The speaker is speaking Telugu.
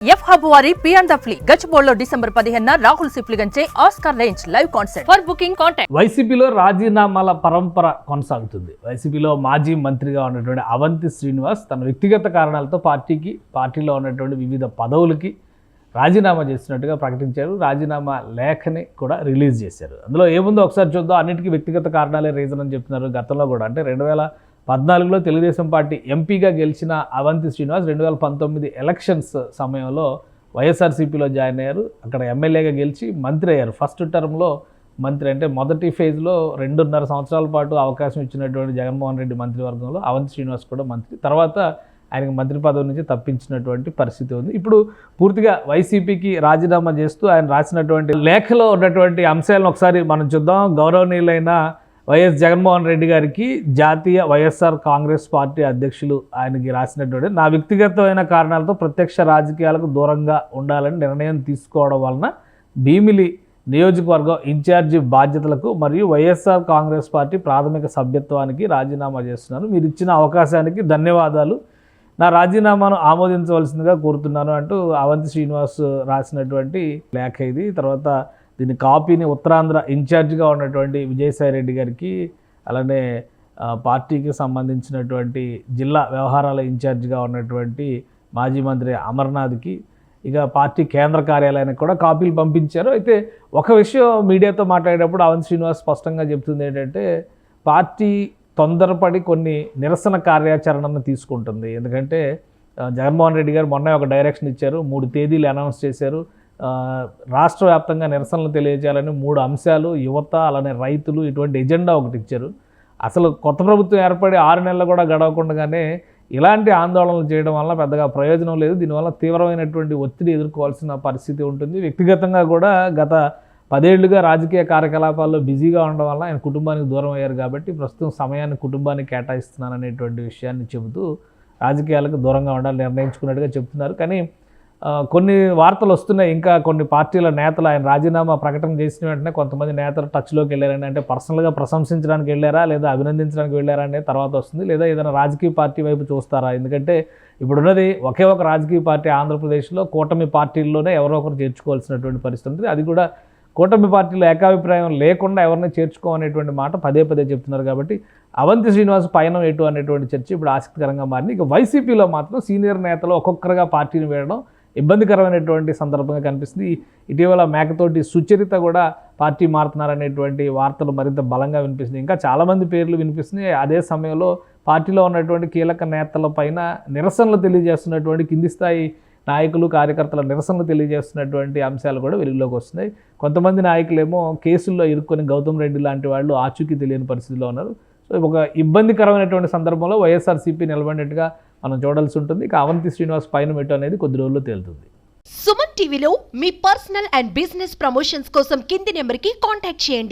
ఎఫ్ హబ్ వారి పియాన్ ద ఫ్లీ గచ్చిబౌలిలో డిసెంబర్ 15న రాహుల్ సిప్లిగంచే Oscar range live concert. For booking contact. వైసీపీలో రాజీనామాల పరంపర కొనసాగుతుంది. వైసీపీలో మాజీ మంత్రిగా ఉన్నటువంటి అవంతి శ్రీనివాస్ తన వ్యక్తిగత కారణాలతో పార్టీలో ఉన్నటువంటి వివిధ పదవులకి రాజీనామా చేస్తున్నట్టుగా ప్రకటించారు. రాజీనామా లేఖని కూడా రిలీజ్ చేశారు. అందులో ఏముందో ఒకసారి చూద్దాం. అన్నిటికీ వ్యక్తిగత కారణాలే రీజన్ అని చెప్తున్నారు. గతంలో కూడా అంటే 2014లో తెలుగుదేశం పార్టీ ఎంపీగా గెలిచిన అవంతి శ్రీనివాస్ 2019 ఎలక్షన్స్ సమయంలో వైఎస్ఆర్సీపీలో జాయిన్ అయ్యారు. అక్కడ ఎమ్మెల్యేగా గెలిచి మంత్రి అయ్యారు. ఫస్ట్ టర్మ్లో మంత్రి అంటే మొదటి ఫేజ్లో 2.5 సంవత్సరాల పాటు అవకాశం ఇచ్చినటువంటి జగన్మోహన్ రెడ్డి మంత్రివర్గంలో అవంతి శ్రీనివాస్ కూడా మంత్రి. తర్వాత ఆయనకు మంత్రి పదవి నుంచి తప్పించినటువంటి పరిస్థితి ఉంది. ఇప్పుడు పూర్తిగా వైసీపీకి రాజీనామా చేస్తూ ఆయన రాసినటువంటి లేఖలో ఉన్నటువంటి అంశాలను ఒకసారి మనం చూద్దాం. గౌరవనీయులైన వైఎస్ జగన్మోహన్ రెడ్డి గారికి జాతీయ వైఎస్ఆర్ కాంగ్రెస్ పార్టీ అధ్యక్షులు ఆయనకి రాసినటువంటి నా వ్యక్తిగతమైన కారణాలతో ప్రత్యక్ష రాజకీయాలకు దూరంగా ఉండాలని నిర్ణయం తీసుకోవడం వలన భీమిలి నియోజకవర్గం ఇన్ఛార్జి బాధ్యతలకు మరియు వైఎస్ఆర్ కాంగ్రెస్ పార్టీ ప్రాథమిక సభ్యత్వానికి రాజీనామా చేస్తున్నాను. మీరు ఇచ్చిన అవకాశానికి ధన్యవాదాలు. నా రాజీనామాను ఆమోదించవలసిందిగా కోరుతున్నాను అంటూ అవంతి శ్రీనివాస్ రాసినటువంటి లేఖ ఇది. తర్వాత దీని కాపీని ఉత్తరాంధ్ర ఇన్ఛార్జిగా ఉన్నటువంటి విజయసాయి రెడ్డి గారికి, అలానే పార్టీకి సంబంధించినటువంటి జిల్లా వ్యవహారాల ఇన్ఛార్జిగా ఉన్నటువంటి మాజీ మంత్రి అమర్నాథ్కి, ఇక పార్టీ కేంద్ర కార్యాలయానికి కూడా కాపీలు పంపించారు. అయితే ఒక విషయం మీడియాతో మాట్లాడేటప్పుడు అవంతి శ్రీనివాస్ స్పష్టంగా చెప్తుంది ఏంటంటే, పార్టీ తొందరపడి కొన్ని నిరసన కార్యాచరణను తీసుకుంటుంది. ఎందుకంటే జగన్మోహన్ రెడ్డి గారు మొన్న ఒక డైరెక్షన్ ఇచ్చారు. 3 తేదీలు అనౌన్స్ చేశారు. రాష్ట్ర వ్యాప్తంగా నిరసనలు తెలియజేయాలని 3 అంశాలు, యువత అలానే రైతులు, ఇటువంటి ఎజెండా ఒకటి ఇచ్చారు. అసలు కొత్త ప్రభుత్వం ఏర్పడి 6 నెలలు కూడా గడవకుండానే ఇలాంటి ఆందోళనలు చేయడం వల్ల పెద్దగా ప్రయోజనం లేదు. దీనివల్ల తీవ్రమైనటువంటి ఒత్తిడి ఎదుర్కోవాల్సిన పరిస్థితి ఉంటుంది. వ్యక్తిగతంగా కూడా గత 10 ఏళ్లుగా రాజకీయ కార్యకలాపాల్లో బిజీగా ఉండడం వల్ల ఆయన కుటుంబానికి దూరం అయ్యారు. కాబట్టి ప్రస్తుతం సమయాన్ని కుటుంబానికి కేటాయిస్తున్నాననేటువంటి విషయాన్ని చెబుతూ రాజకీయాలకు దూరంగా ఉండాలని నిర్ణయించుకున్నట్టుగా చెప్తున్నారు. కానీ కొన్ని వార్తలు వస్తున్నాయి. ఇంకా కొన్ని పార్టీల నేతలు ఆయన రాజీనామా ప్రకటన చేసిన వెంటనే కొంతమంది నేతలు టచ్లోకి వెళ్ళారని, అంటే పర్సనల్గా ప్రశంసించడానికి వెళ్ళారా లేదా అభినందించడానికి వెళ్ళారా అనేది తర్వాత వస్తుంది. లేదా ఏదైనా రాజకీయ పార్టీ వైపు చూస్తారా? ఎందుకంటే ఇప్పుడున్నది ఒకే ఒక రాజకీయ పార్టీ ఆంధ్రప్రదేశ్లో. కూటమి పార్టీల్లోనే ఎవరో ఒకరు చేర్చుకోవాల్సినటువంటి పరిస్థితి ఉంటుంది. అది కూడా కూటమి పార్టీలో ఏకాభిప్రాయం లేకుండా ఎవరిని చేర్చుకోవనేటువంటి మాట పదే చెప్తున్నారు. కాబట్టి అవంతి శ్రీనివాస్ పయనం ఎటు అనేటువంటి చర్చ ఇప్పుడు ఆసక్తికరంగా మారింది. ఇక వైసీపీలో మాత్రం సీనియర్ నేతలు ఒక్కొక్కరుగా పార్టీని వేయడం ఇబ్బందికరమైనటువంటి సందర్భంగా కనిపిస్తుంది. ఇటీవల మేకతోటి సుచరిత కూడా పార్టీ మారుతున్నారనేటువంటి వార్తలు మరింత బలంగా వినిపిస్తుంది. ఇంకా చాలామంది పేర్లు వినిపిస్తున్నాయి. అదే సమయంలో పార్టీలో ఉన్నటువంటి కీలక నేతల పైన నిరసనలు తెలియజేస్తున్నటువంటి కింది స్థాయి నాయకులు, కార్యకర్తల నిరసనలు తెలియజేస్తున్నటువంటి అంశాలు కూడా వెలుగులోకి వస్తున్నాయి. కొంతమంది నాయకులేమో కేసుల్లో ఇరుక్కొని గౌతమ్ రెడ్డి లాంటి వాళ్ళు ఆచూకీ తెలియని పరిస్థితిలో ఉన్నారు. సో ఒక ఇబ్బందికరమైనటువంటి సందర్భంలో వైఎస్ఆర్సీపీ నిలబడినట్టుగా మనం చూడాల్సి ఉంటుంది. ఇక అవంతి శ్రీనివాస్ పైన మెట్టు అనేది కొద్ది రోజుల్లో తేలుతుంది. సుమన్ టీవీలో మీ పర్సనల్ అండ్ బిజినెస్ ప్రమోషన్స్ కోసం కింది నెంబర్కి కాంటాక్ట్ చేయండి.